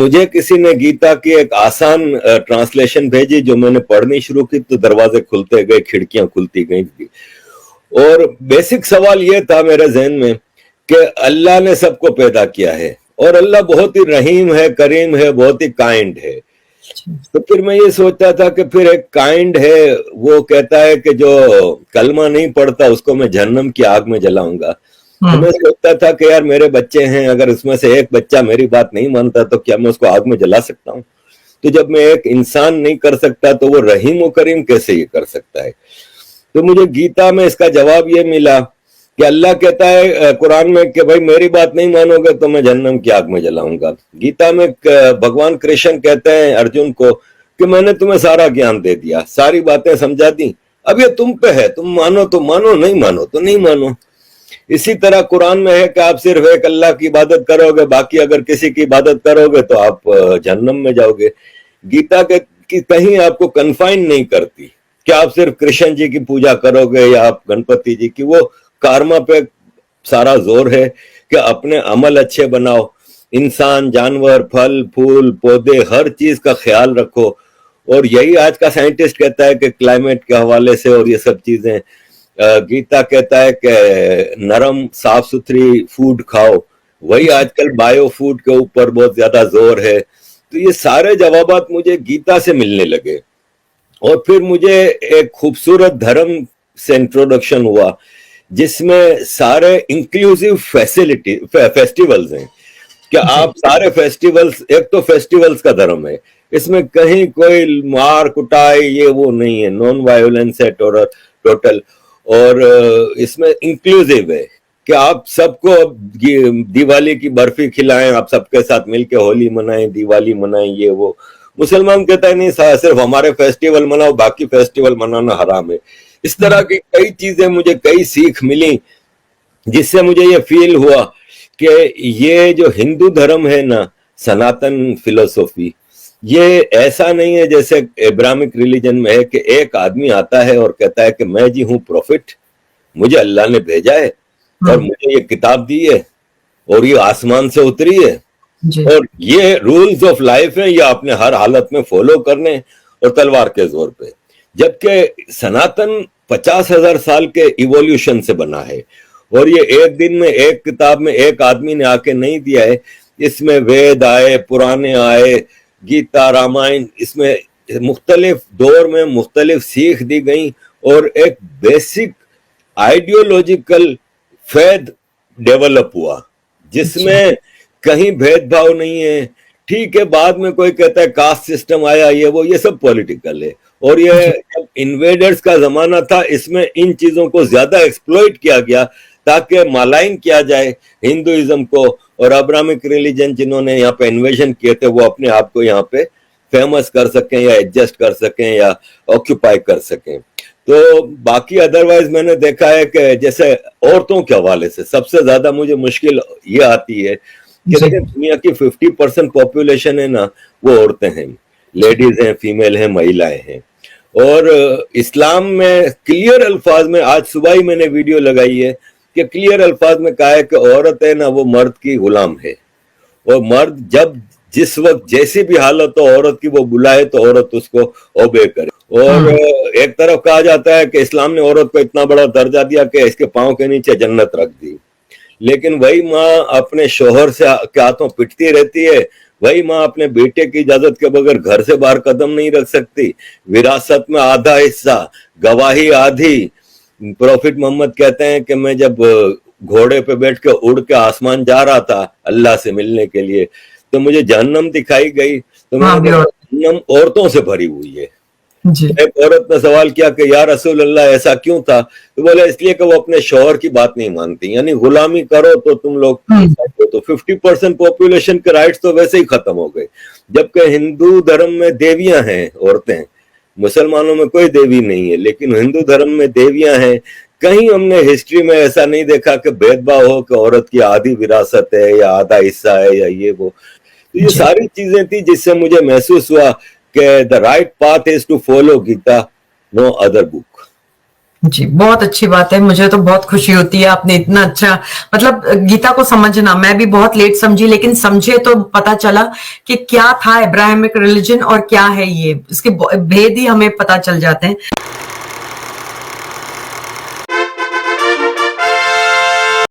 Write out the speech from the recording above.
مجھے کسی نے گیتا کی ایک آسان ٹرانسلیشن بھیجی، جو میں نے پڑھنی شروع کی تو دروازے کھلتے گئے، کھڑکیاں کھلتی گئیں، اور بیسک سوال یہ تھا میرے ذہن میں کہ اللہ نے سب کو پیدا کیا ہے اور اللہ بہت ہی رحیم ہے، کریم ہے، بہت ہی کائنڈ ہے. تو پھر میں یہ سوچتا تھا کہ پھر ایک کائنڈ ہے، وہ کہتا ہے کہ جو کلمہ نہیں پڑھتا اس کو میں جہنم کی آگ میں جلاؤں گا. تو میں سوچتا تھا کہ یار میرے بچے ہیں، اگر اس میں سے ایک بچہ میری بات نہیں مانتا تو کیا میں اس کو آگ میں جلا سکتا ہوں؟ تو جب میں ایک انسان نہیں کر سکتا تو وہ رحیم و کریم کیسے یہ کر سکتا ہے؟ تو مجھے گیتا میں اس کا جواب یہ ملا کہ اللہ کہتا ہے قرآن میں کہ بھائی میری بات نہیں مانو گے تو میں جہنم کی آگ میں جلاؤں گا. گیتا میں بھگوان کرشن کہتے ہیں ارجن کو کہ میں نے تمہیں سارا گیان دے دیا، ساری باتیں سمجھا دی، اب یہ تم پہ ہے، تم مانو تو مانو، نہیں مانو تو نہیں مانو. اسی طرح قرآن میں ہے کہ آپ صرف ایک اللہ کی عبادت کرو گے، باقی اگر کسی کی عبادت کرو گے تو آپ جہنم میں جاؤ گے. گیتا کی کہیں آپ کو کنفائن نہیں کرتی کہ آپ صرف کرشن جی کی پوجا کرو گے یا آپ گنپتی جی کی. وہ کارما پہ سارا زور ہے کہ اپنے عمل اچھے بناؤ، انسان، جانور، پھل پھول پودے ہر چیز کا خیال رکھو. اور یہی آج کا سائنٹسٹ کہتا ہے کہ کلائمیٹ کے حوالے سے اور یہ سب چیزیں. گیتا کہتا ہے کہ نرم صاف ستھری فوڈ کھاؤ، وہی آج کل بایو فوڈ کے اوپر بہت زیادہ زور ہے. تو یہ سارے جوابات مجھے گیتا سے ملنے لگے. اور پھر مجھے ایک خوبصورت دھرم سے انٹروڈکشن ہوا جس میں سارے انکلوسیو فیسٹیولز ہیں کہ آپ سارے فیسٹیولز، ایک تو فیسٹیولز کا دھرم ہے، اس میں کہیں کوئی مار کٹائی یہ وہ نہیں ہے، نان وائلنس ہے ٹوٹل. اور اس میں انکلوسیو ہے کہ آپ سب کو دیوالی کی برفی کھلائیں، آپ سب کے ساتھ مل کے ہولی منائیں، دیوالی منائیں، یہ وہ. مسلمان کہتا ہے نہیں صرف ہمارے فیسٹیول مناؤ، باقی فیسٹیول منانا حرام ہے. اس طرح کی کئی چیزیں مجھے کئی سیکھ ملی جس سے مجھے یہ فیل ہوا کہ یہ جو ہندو دھرم ہے نا، سناتن فلسفی، یہ ایسا نہیں ہے جیسے ابراہمک ریلیجن میں ہے کہ ایک آدمی آتا ہے اور کہتا ہے کہ میں جی ہوں پروفٹ، مجھے اللہ نے بھیجا ہے اور مجھے یہ کتاب دی ہے اور یہ آسمان سے اتری ہے اور یہ رولز آف لائف ہیں، یہ آپ نے ہر حالت میں فالو کرنے اور تلوار کے زور پہ. جبکہ سناتن 50,000 سال کے ایوولوشن سے بنا ہے اور یہ ایک دن میں ایک کتاب میں ایک آدمی نے آ کے نہیں دیا ہے. اس میں وید آئے، پرانے آئے، گیتا، رامائن، اس میں مختلف دور میں مختلف سیکھ دی گئیں اور ایک بیسک آئیڈیولوجیکل فیض ڈیولپ ہوا جس میں کہیں بھید بھاؤ نہیں ہے. ٹھیک ہے بعد میں کوئی کہتا ہے کاسٹ سسٹم آیا، یہ سب پولیٹیکل ہے. اور یہ جب انویڈرز کا زمانہ تھا اس میں ان چیزوں کو زیادہ ایکسپلوئٹ کیا گیا تاکہ مالائن کیا جائے ہندوازم کو، اور ابراہمک ریلیجن جنہوں نے یہاں پہ انویژن کیے تھے وہ اپنے آپ کو یہاں پہ فیمس کر سکیں یا ایڈجسٹ کر سکیں یا آکوپائی کر سکیں. تو باقی ادروائز میں نے دیکھا ہے کہ جیسے عورتوں کے حوالے سے سب سے زیادہ مجھے مشکل یہ آتی ہے کہ دیکھیں دنیا کی 50% پاپولیشن ہے نا وہ عورتیں ہیں، لیڈیز ہیں، فیمیل ہیں، مہیلائیں ہیں. اور اسلام میں کلیئر الفاظ میں، آج صبح ہی میں نے ویڈیو لگائی ہے کہ کلیئر الفاظ میں کہا ہے کہ عورت ہے نا وہ مرد کی غلام ہے، اور مرد جب جس وقت جیسی بھی حالت ہو عورت کی وہ بلائے تو عورت اس کو اوبے کرے. اور ایک طرف کہا جاتا ہے کہ اسلام نے عورت کو اتنا بڑا درجہ دیا کہ اس کے پاؤں کے نیچے جنت رکھ دی، لیکن وہی ماں اپنے شوہر سے کے ہاتھوں پٹتی رہتی ہے، وہی ماں اپنے بیٹے کی اجازت کے بغیر گھر سے باہر قدم نہیں رکھ سکتی. وراثت میں آدھا حصہ، گواہی آدھی. پروفٹ محمد کہتے ہیں کہ میں جب گھوڑے پہ بیٹھ کے اڑ کے آسمان جا رہا تھا اللہ سے ملنے کے لیے تو مجھے جہنم دکھائی گئی، تو میں نے کہا جہنم عورتوں سے بھری ہوئی ہے. ایک عورت نے سوال کیا کہ یا رسول اللہ ایسا کیوں تھا؟ تو بولے اس لیے کہ وہ اپنے شوہر کی بات نہیں مانتی، یعنی غلامی کرو تو تم لوگ تو 50% پاپولیشن کے رائٹس تو ویسے ہی ختم ہو گئے. جبکہ ہندو دھرم میں دیویاں ہیں عورتیں، مسلمانوں میں کوئی دیوی نہیں ہے لیکن ہندو دھرم میں دیویاں ہیں. کہیں ہم نے ہسٹری میں ایسا نہیں دیکھا کہ بھید بھاؤ ہو کہ عورت کی آدھی وراثت ہے یا آدھا حصہ ہے یا یہ وہ. تو یہ ساری چیزیں تھی جس سے مجھے محسوس ہوا کہ the right path is to follow Gita, no other book. جی بہت اچھی بات ہے. مجھے تو بہت خوشی ہوتی ہے آپ نے اتنا اچھا مطلب گیتا کو سمجھنا. میں بھی بہت لیٹ سمجھی لیکن سمجھے تو پتا چلا کہ کیا تھا ابراہمک ریلیجن اور کیا ہے یہ, اس کے بھید ہی ہمیں پتا چل جاتے ہیں.